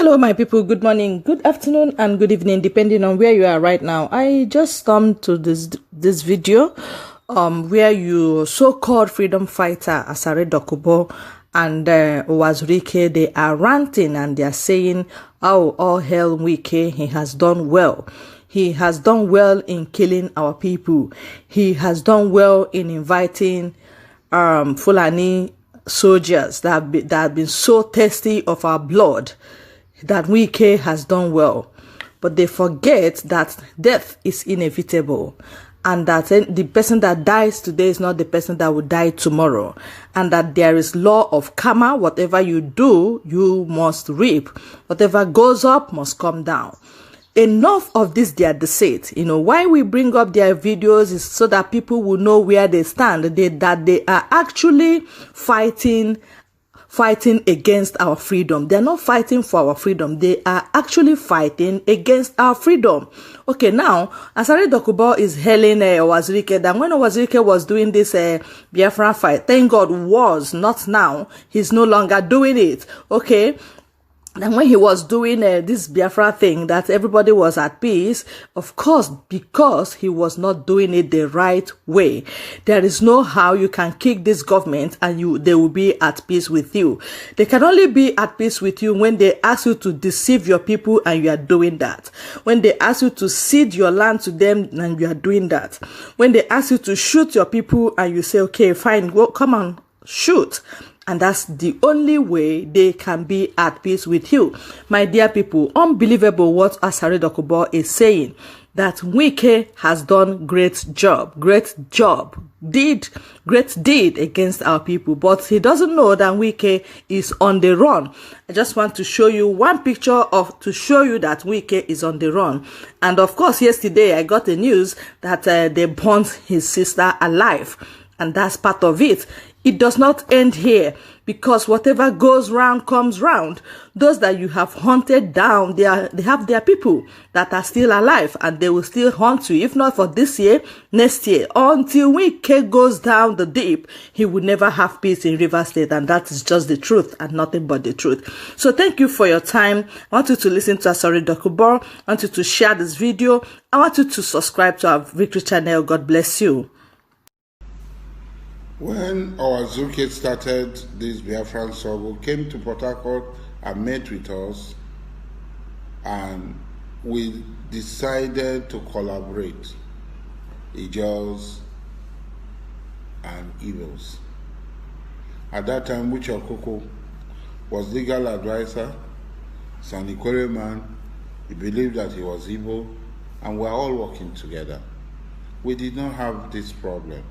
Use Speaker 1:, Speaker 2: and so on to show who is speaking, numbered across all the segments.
Speaker 1: Hello, my people. Good morning, good afternoon, and good evening, depending on where you are right now. I just come to this video, where you so-called freedom fighter Asari Dokubo and Wike, they are ranting and they are saying, "Oh, all hell Wike, he has done well. He has done well in killing our people. He has done well in inviting Fulani soldiers that have been so thirsty of our blood, that Wike has done well." But they forget that death is inevitable, and that the person that dies today is not the person that will die tomorrow, and that there is law of karma. Whatever you do, you must reap. Whatever goes up must come down. Enough of this their deceit. Why we bring up their videos is so that people will know where they stand, that they are actually fighting against our freedom. They're not fighting for our freedom. They are actually fighting against our freedom. Okay, now, Asari Dokubo is hailing Wike, that when Wike was doing this Biafra fight, thank God was, not now, he's no longer doing it. Okay. And when he was doing this Biafra thing, that everybody was at peace, of course, because he was not doing it the right way. There is no how you can kick this government and they will be at peace with you. They can only be at peace with you when they ask you to deceive your people and you are doing that. When they ask you to cede your land to them and you are doing that. When they ask you to shoot your people and you say, okay, fine, well, come on, shoot. And that's the only way they can be at peace with you. My dear people, unbelievable what Asari Dokubo is saying. That Wike has done great deed against our people. But he doesn't know that Wike is on the run. I just want to show you one picture to show you that Wike is on the run. And of course, yesterday I got the news that they burnt his sister alive. And that's part of it. It does not end here, because whatever goes round comes round. Those that you have hunted down, they have their people that are still alive, and they will still hunt you. If not for this year, next year. Until Wike goes down the deep, he will never have peace in Rivers State, and that is just the truth and nothing but the truth. So thank you for your time. I want you to listen to Asari Dokubo. I want you to share this video. I want you to subscribe to our Victory channel. God bless you.
Speaker 2: When our Zuke started this Biafran struggle, came to Port Harcourt and met with us, and we decided to collaborate, Ijos and Igbos. At that time, Koko was legal advisor, Sanikwere man. He believed that he was Igbo, and we were all working together. We did not have this problem.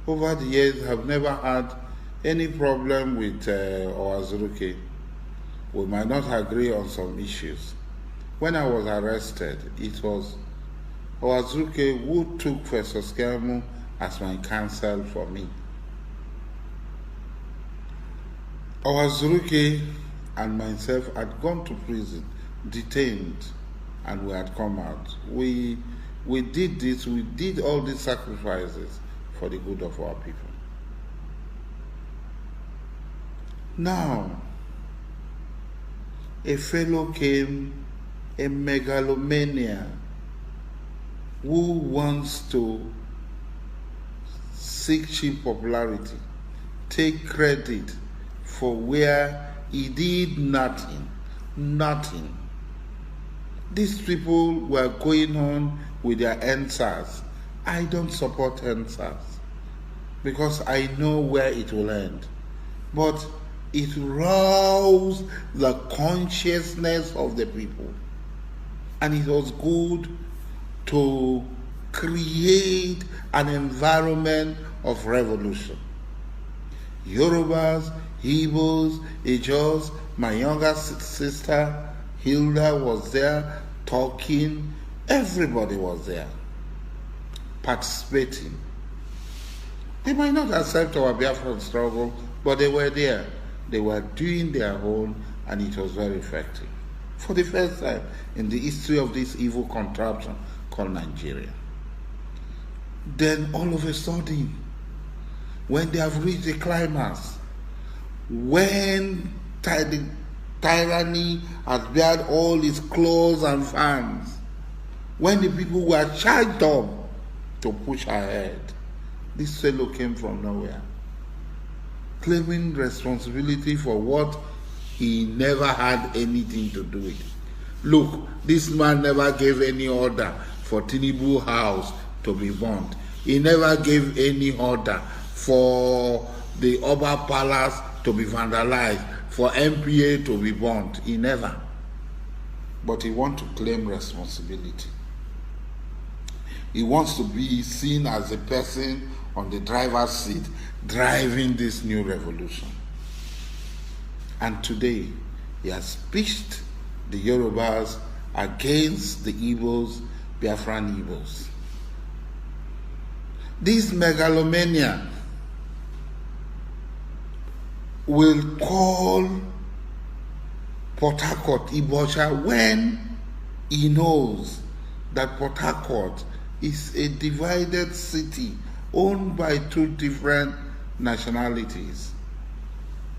Speaker 2: Over the years, have never had any problem with Owazuruke. We might not agree on some issues. When I was arrested, it was Owazuruke who took Festus Kemu as my counsel for me. Owazuruke and myself had gone to prison, detained, and we had come out. We did this, we did all these sacrifices for the good of our people. Now, a fellow came, a megalomania, who wants to seek cheap popularity, take credit for where he did nothing. These people were going on with their answers. I don't support answers because I know where it will end. But it roused the consciousness of the people. And it was good to create an environment of revolution. Yorubas, Igbos, Ijos, my younger sister Hilda was there talking. Everybody was there, participating. They might not accept our Biafran struggle, but they were there. They were doing their own, and it was very effective. For the first time in the history of this evil contraption called Nigeria. Then all of a sudden, when they have reached the climax, when the tyranny has bared all its claws and fangs. When the people were charged up to push ahead, this fellow came from nowhere, claiming responsibility for what he never had anything to do with. Look, this man never gave any order for Tinubu house to be burnt. He never gave any order for the Oba Palace to be vandalized, for MPA to be burnt. He never. But he wants to claim responsibility. He wants to be seen as a person on the driver's seat driving this new revolution. And today, he has pitched the Yorubas against the Igbos, Biafran Igbos. This megalomania will call Port Harcourt Ibosha when he knows that Port Harcourt is a divided city owned by two different nationalities.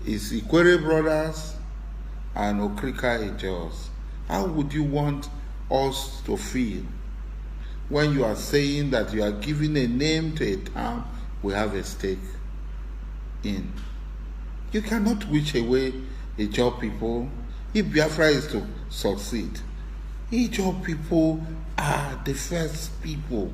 Speaker 2: It's Ikwere brothers and Okrika Ejos. How would you want us to feel when you are saying that you are giving a name to a town we have a stake in? You cannot wish away Ijaw people if Biafra is to succeed. Ijaw people are the first people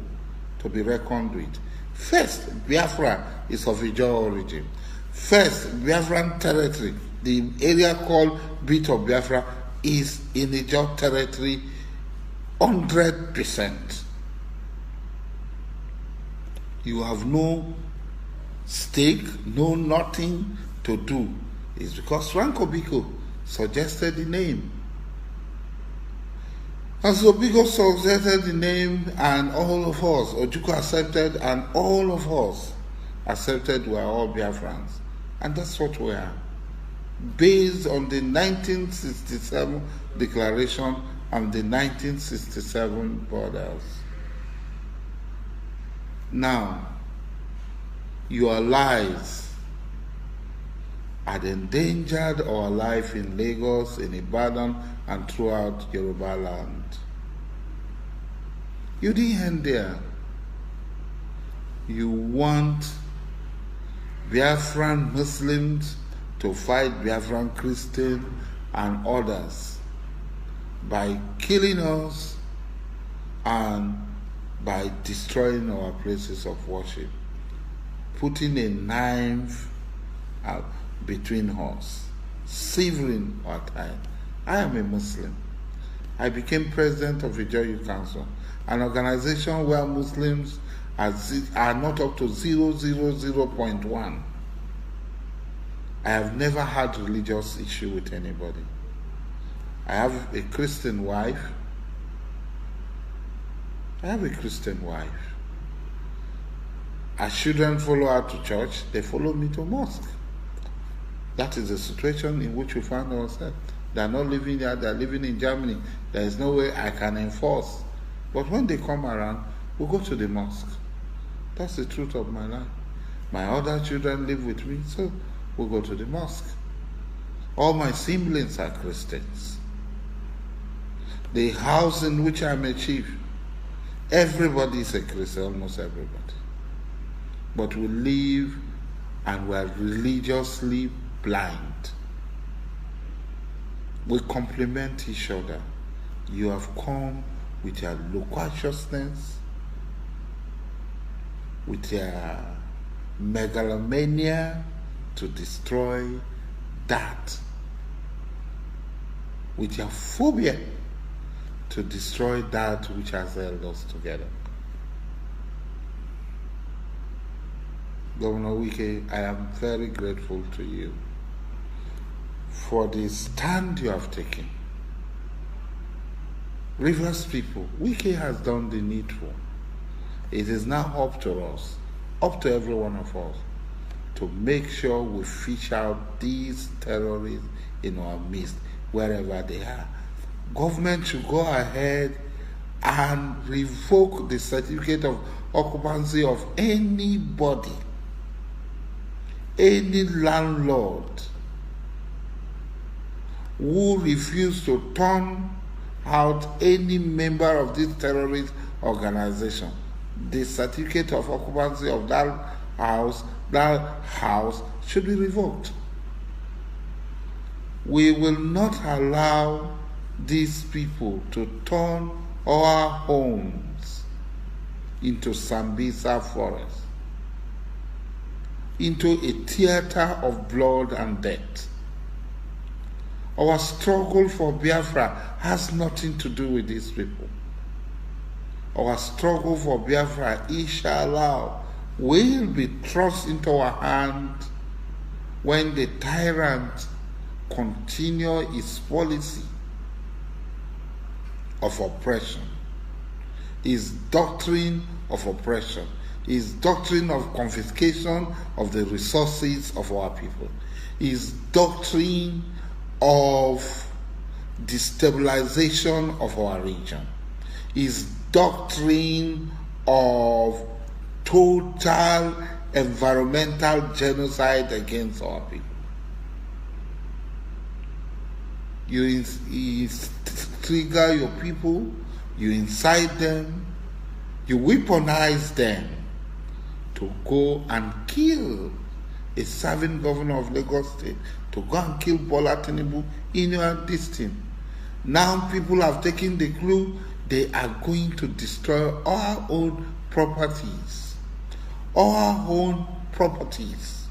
Speaker 2: to be reckoned with. First, Biafra is of Ijaw origin. First, Biafran territory, the area called Bit of Biafra, is in Ijaw territory 100%. You have no stake, no nothing to do. It's because Franco Biko suggested the name. And so Biko suggested the name, and all of us, Ojukwu accepted, and all of us accepted we are all Biafrans. And that's what we are. Based on the 1967 declaration and the 1967 borders. Now, your lives had endangered our life in Lagos, in Ibadan, and throughout Yoruba land. You didn't end there. You want Biafran Muslims to fight Biafran Christians and others by killing us and by destroying our places of worship, putting a knife between us, severing our time. I am a Muslim. I became president of the Ijaw Youth Council, an organization where Muslims are not up to 0.1. I have never had religious issue with anybody. I have a Christian wife. Our children follow her to church. They follow me to mosque. That is the situation in which we find ourselves. They are not living here. They are living in Germany. There is no way I can enforce. But when they come around, we go to the mosque. That's the truth of my life. My other children live with me, so we go to the mosque. All my siblings are Christians. The house in which I'm a chief, everybody is a Christian, almost everybody. But we live and we are religiously blind. We complement each other. You have come with your loquaciousness, with your megalomania to destroy that, with your phobia to destroy that which has held us together. Governor Wike, I am very grateful to you for the stand you have taken. Rivers people, Wike has done the needful. It is now up to us, up to every one of us, to make sure we fish out these terrorists in our midst, wherever they are. Government should go ahead and revoke the certificate of occupancy of anybody, any landlord who refuse to turn out any member of this terrorist organization, the certificate of occupancy of that house should be revoked. We will not allow these people to turn our homes into Sambisa forest, into a theater of blood and death. Our struggle for Biafra has nothing to do with these people. Our struggle for Biafra, inshallah, will be thrust into our hands when the tyrant continue his policy of oppression, his doctrine of oppression, his doctrine of confiscation of the resources of our people, his doctrine of destabilization of our region, his doctrine of total environmental genocide against our people. You trigger your people, you incite them, you weaponize them to go and kill a serving governor of Lagos State, to go and kill Bola Tinubu in your district. Now people have taken the clue, they are going to destroy our own properties. Our own properties.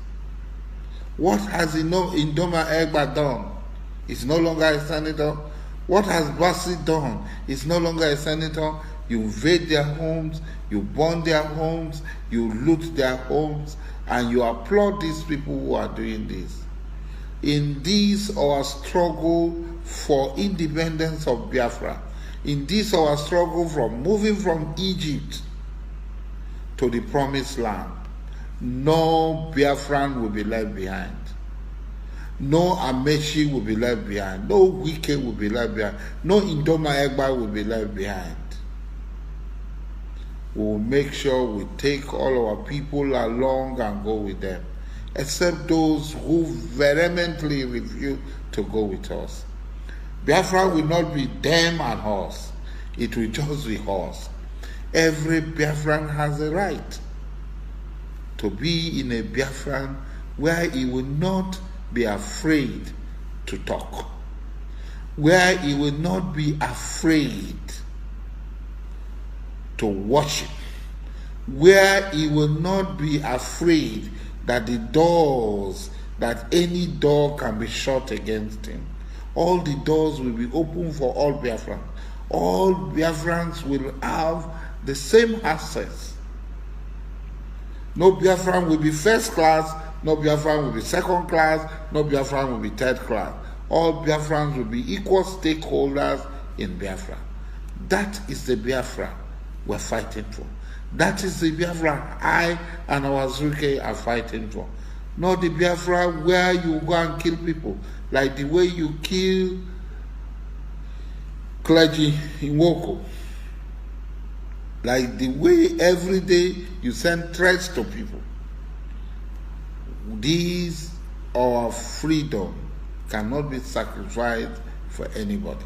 Speaker 2: What has Indoma Egba done? He's no longer a senator. What has Basi done? He's no longer a senator. You invade their homes, you burn their homes, you loot their homes, and you applaud these people who are doing this. In this our struggle for independence of Biafra, in this our struggle from moving from Egypt to the promised land, no Biafran will be left behind. No Amechi will be left behind. No Wike will be left behind. No Indoma Egba will be left behind. We will make sure we take all our people along and go with them, except those who vehemently refuse to go with us. Biafra will not be them and us. It will just be us. Every Biafran has a right to be in a Biafran where he will not be afraid to talk, where he will not be afraid to worship, where he will not be afraid that that any door can be shut against him. All the doors will be open for all Biafrans. All Biafrans will have the same access. No Biafran will be first class, no Biafran will be second class, no Biafran will be third class. All Biafrans will be equal stakeholders in Biafra. That is the Biafra we're fighting for. That is the Biafra I and our Zuke are fighting for. Not the Biafra where you go and kill people, like the way you kill clergy in Woko. Like the way every day you send threats to people. These, our freedom, cannot be sacrificed for anybody.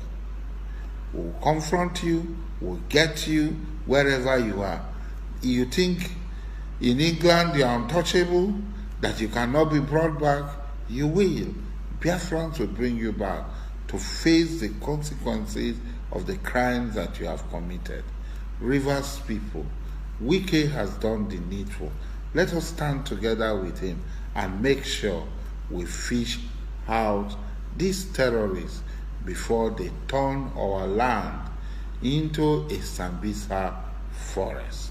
Speaker 2: We'll confront you, we'll get you wherever you are. You think in England you are untouchable, that you cannot be brought back, you will. Biafrans will bring you back to face the consequences of the crimes that you have committed. Rivers people, Wike has done the needful. Let us stand together with him and make sure we fish out these terrorists before they turn our land into a Sambisa forest.